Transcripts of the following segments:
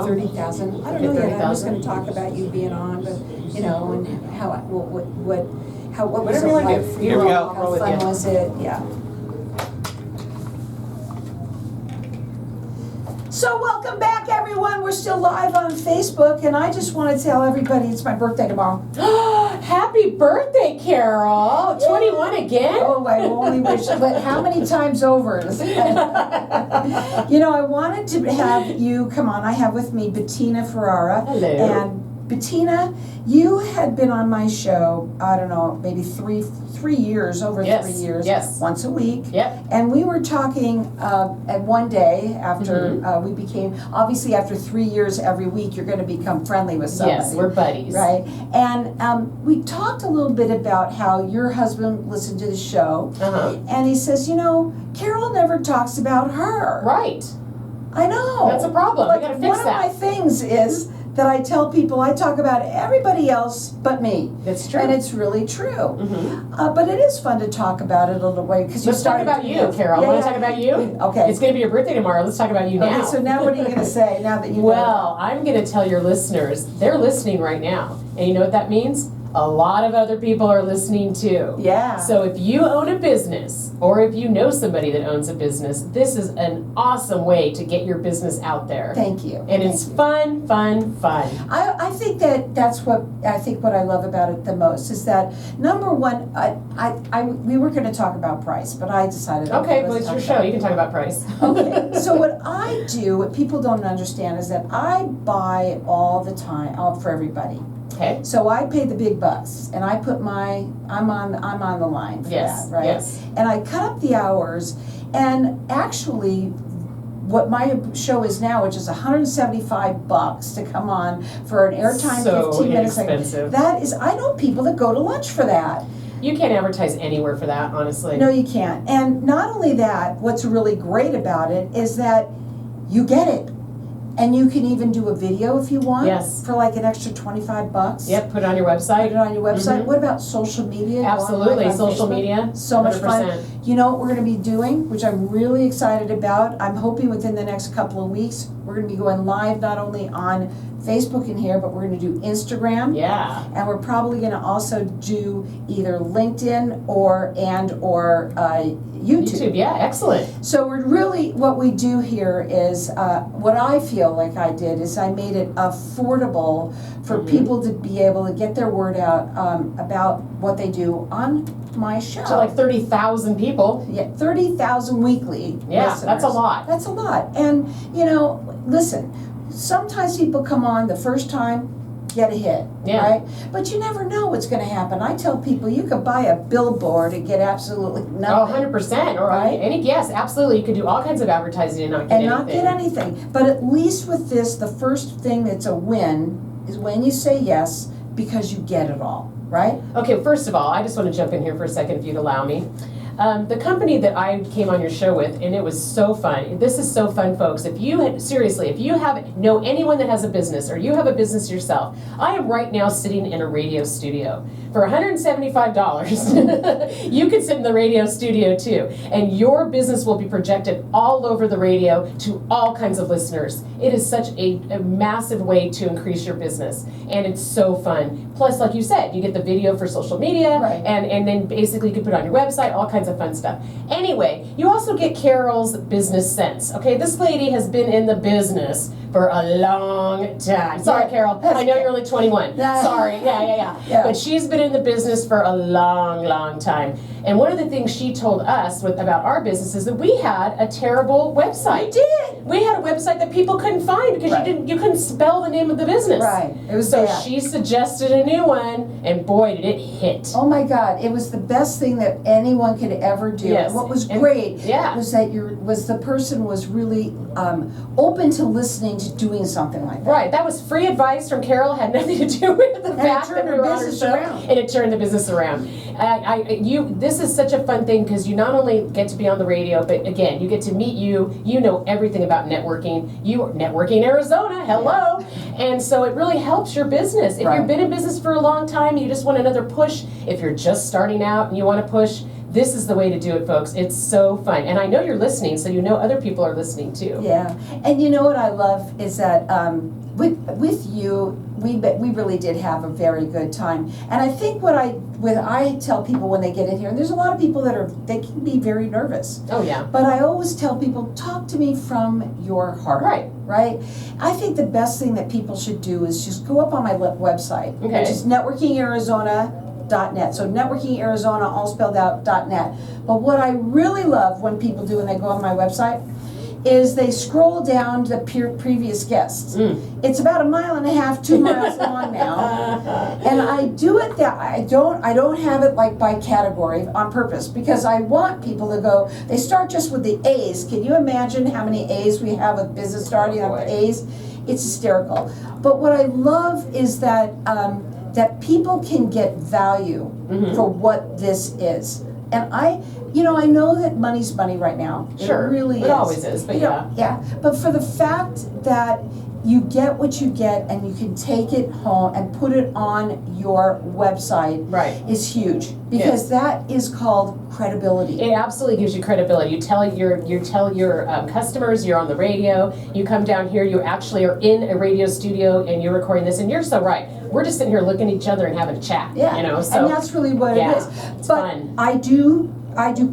30,000. I don't know yet. I'm just going to talk about you being on, but and how what was Whatever it you want like to do. for Here you? we go. How Roll it fun in. was it? Yeah. So welcome back, everyone. We're still live on Facebook, and I just want to tell everybody it's my birthday tomorrow. Happy birthday, Carol! 21 again? Oh, I only wish, but how many times over? I wanted to have you come on. I have with me Bettina Ferrara. Hello. And Bettina, you had been on my show, I don't know, maybe three years, over 3 years, once a week. Yep. And we were talking at one day after we became, obviously after 3 years every week, you're going to become friendly with somebody. Yes, we're buddies. Right? And we talked a little bit about how your husband listened to the show. And he says, Carol never talks about her. Right. I know. That's a problem. Like, we got to fix one that. of my things is that I tell people I talk about everybody else but me. That's true. And it's really true. But it is fun to talk about it a little way because you Let's talk about you, Carol. Want to talk about you? Okay. It's going to be your birthday tomorrow. Let's talk about you now. Okay, so now what are you going to say now that you Well, I'm going to tell your listeners, they're listening right now. And you know what that means? A lot of other people are listening too. Yeah. So if you own a business, or if you know somebody that owns a business, this is an awesome way to get your business out there. Thank you. And it's fun, fun, fun. I think that's what I love about it the most is that number one, we were going to talk about price, but I decided. Okay, well it's your show. You can talk about price. Okay. So what I do, what people don't understand, is that I buy all the time, for everybody. Okay. So I pay the big bucks, and I put I'm on the line for that, right? Yes. And I cut up the hours, and actually, what my show is now, which is $175 to come on for an airtime, So 15 minutes. inexpensive. That is, I know people that go to lunch for that. You can't advertise anywhere for that, honestly. No, you can't. And not only that, what's really great about it is that you get it. And you can even do a video if you want. Yes. For like an extra $25. Yep, put it on your website. Put it on your website. What about social media? Absolutely, on social Facebook? media. So much 100%. fun. You know what we're going to be doing, which I'm really excited about? I'm hoping within the next couple of weeks, we're going to be going live not only on Facebook in here, but we're going to do Instagram. Yeah. And we're probably going to also do either LinkedIn or YouTube. Yeah, excellent. So we're really, what we do here is, what I feel like I did is I made it affordable for people to be able to get their word out about what they do on my show. So like 30,000 people. Yeah, 30,000 weekly Yeah, listeners. that's a lot. That's a lot. And, listen, sometimes people come on the first time, get a hit, right? But you never know what's going to happen. I tell people you could buy a billboard and get absolutely nothing. Oh, 100%. Or right? Yes, absolutely. You could do all kinds of advertising and not get anything. Not get anything. But at least with this, the first thing that's a win is when you say yes because you get it all, right? Okay, first of all, I just want to jump in here for a second if you'd allow me. The company that I came on your show with, and it was so fun. This is so fun, folks. If you know anyone that has a business or you have a business yourself, I am right now sitting in a radio studio. For $175, you can sit in the radio studio too, and your business will be projected all over the radio to all kinds of listeners. It is such a massive way to increase your business, and it's so fun. Plus, like you said, you get the video for social media, and then basically you can put it on your website, all kinds of fun stuff. Anyway, you also get Carol's business sense. Okay, this lady has been in the business for a long time. Sorry, Carol. I know you're only 21. Sorry. Yeah. But she's been in the business for a long, long time. And one of the things she told us about our business is that we had a terrible website. We did. We had a website that people couldn't find because you couldn't spell the name of the business. Right. It was so bad. she suggested a new one, and boy, did it hit. Oh my God! It was the best thing that anyone could ever do. Yes. And what was great was that the person was really open to listening to doing something like that. Right. That was free advice from Carol. Had nothing to do with the fact that we were on her show, and it turned the business around. This is such a fun thing because you not only get to be on the radio, but again, you get to meet you. You know everything about networking. You are networking Arizona. Hello. And so it really helps your business. If you've been in business for a long time, you just want another push. If you're just starting out and you want to push, This is the way to do it, folks. It's so fun. And I know you're listening, so you know other people are listening too. Yeah, and you know what I love is that with you, we really did have a very good time. And I think what I tell people when they get in here, and there's a lot of people they can be very nervous. Oh yeah. But I always tell people, talk to me from your heart. Right. Right? I think the best thing that people should do is just go up on my website, Okay. which is networkingarizona.net. So networkingarizona, all spelled out, .net. But what I really love when people do when they go on my website is they scroll down to the previous guests. It's about 1.5 miles, 2 miles long now. And I do it that I don't have it like by category on purpose, because I want people to go, they start just with the A's. Can you imagine how many A's we have with business starting on A's? It's hysterical. But what I love is that that people can get value for what this is. And I know that money's money right now. Sure. It really is. It always is, but yeah. Yeah. But for the fact that you get what you get and you can take it home and put it on your website is huge, because that is called credibility. It absolutely gives you credibility. You tell your customers you're on the radio. You come down here, you actually are in a radio studio and you're recording this, and you're so right. We're just sitting here looking at each other and having a chat. Yeah, So and that's really what it is. It's but fun. I do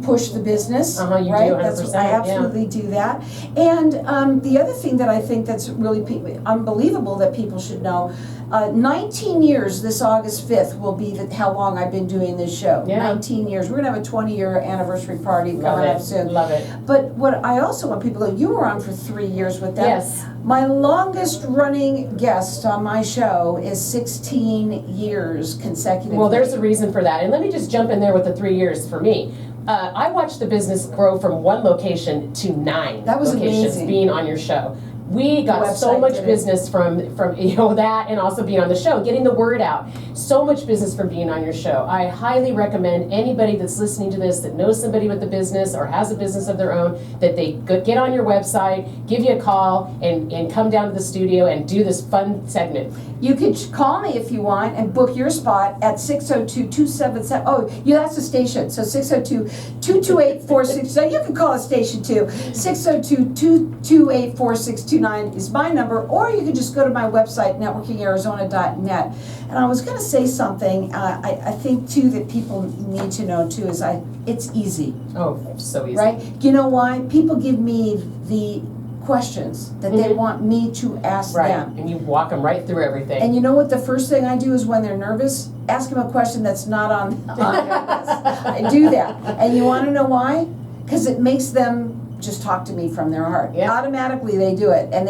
push the business. You right? do 100%. I absolutely do that. And the other thing that I think that's really unbelievable that people should know, 19 years this August 5th will be how long I've been doing this show. Yeah. 19 years. We're going to have a 20-year anniversary party coming up soon. Love it. But what I also want people to know, you were on for 3 years with them. Yes. My longest running guest on my show is 16 years consecutively. Well, there's a reason for that. And let me just jump in there with the 3 years for me. I watched the business grow from 1 location to 9 That was locations amazing. being on your show. We got so much business from that, and also being on the show, getting the word out. So much business from being on your show. I highly recommend anybody that's listening to this that knows somebody with a business or has a business of their own, that they get on your website, give you a call, and come down to the studio and do this fun segment. You could call me if you want and book your spot at 602-277. Oh, yeah, that's the station. So 602-228-46. So you can call a station too. 602-228-4629 is my number, or you can just go to my website, networkingarizona.net. And I was going to say something. I think too that people need to know too is it's easy. Oh, so easy. Right? You know why? People give me the questions that they want me to ask them. And you walk them right through everything. And you know what the first thing I do is when they're nervous, ask them a question that's not on their list. I do that. And you want to know why? Because it makes them just talk to me from their heart. Yeah. Automatically they do it. And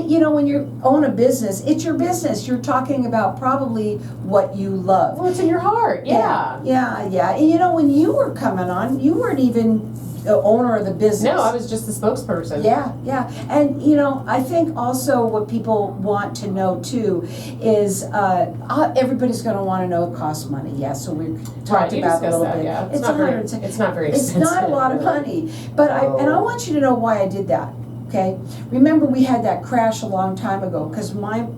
you know, when you own a business, it's your business. You're talking about probably what you love. Well, it's in your heart. Yeah. Yeah. And you know, when you were coming on, you weren't even the owner of the business. No, I was just the spokesperson. Yeah. And you know, I think also what people want to know too is everybody's going to want to know it costs money. Yeah, so we talked about it a little bit. Yeah. It's not very expensive. It's not a lot of money, but I want you to know why I did that. Okay, remember we had that crash a long time ago because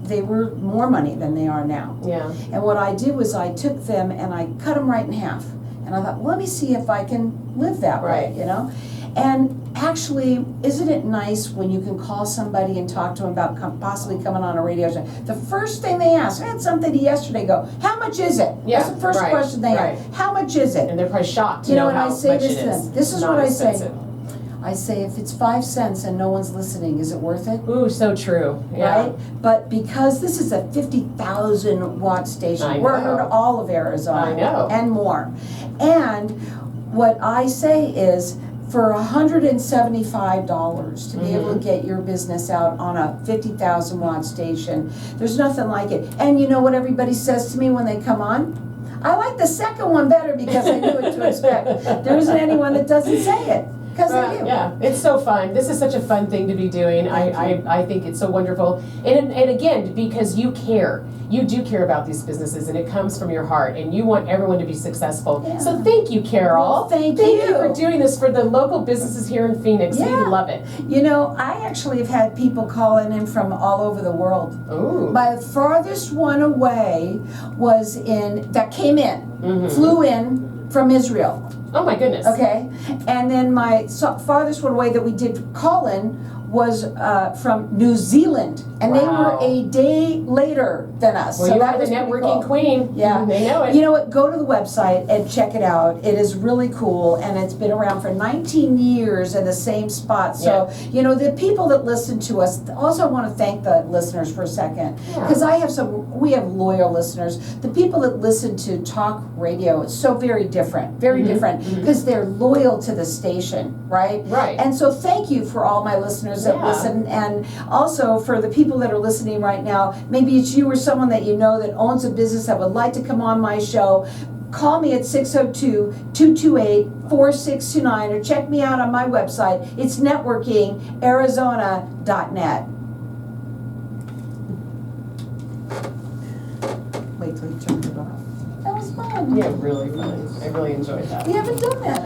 they were more money than they are now. Yeah. And what I did was I took them and I cut them right in half. And I thought, well, let me see if I can live that way, you know? And actually, isn't it nice when you can call somebody and talk to them about possibly coming on a radio show? The first thing they ask, I had somebody yesterday go, how much is it? Yeah, That's the first question they ask. How much is it? And they're probably shocked to you know, know and how I say much this it to them. is. This is Not what I expensive. say. I say, if it's 5 cents and no one's listening, is it worth it? Ooh, so true. Yeah. Right? But because this is a 50,000 watt station, we're heard all of Arizona. I know. And more. And what I say is, for $175 to be able to get your business out on a 50,000 watt station, there's nothing like it. And you know what everybody says to me when they come on? I like the second one better because I knew what to expect. There isn't anyone that doesn't say it. Because they do. Yeah, it's so fun. This is such a fun thing to be doing. I think it's so wonderful. And again, because you care. You do care about these businesses, and it comes from your heart, and you want everyone to be successful. Yeah. So thank you, Carol. Well, thank you for doing this for the local businesses here in Phoenix. Yeah. We love it. You know, I actually have had people calling in from all over the world. Ooh. My farthest one away was that came in, flew in from Israel. Oh my goodness. Okay, and then my farthest one away that we did call in was from New Zealand, and they were Wow. a day later than us. Well, so you that are the was pretty networking cool. queen. Yeah, They know it. You know what? Go to the website and check it out. It is really cool, and it's been around for 19 years in the same spot. So you know the people that listen to us. Also, I want to thank the listeners for a second because we have loyal listeners. The people that listen to talk radio is so very different, very different because they're loyal to the station, right? Right. And so thank you for all my listeners that listen, and also for the people that are listening right now. Maybe it's you or someone that you know that owns a business that would like to come on my show. Call me at 602-228-4629 or check me out on my website. It's networkingarizona.net. Wait till you turn it off. That was fun. Yeah, really fun. I really enjoyed that. You haven't done that.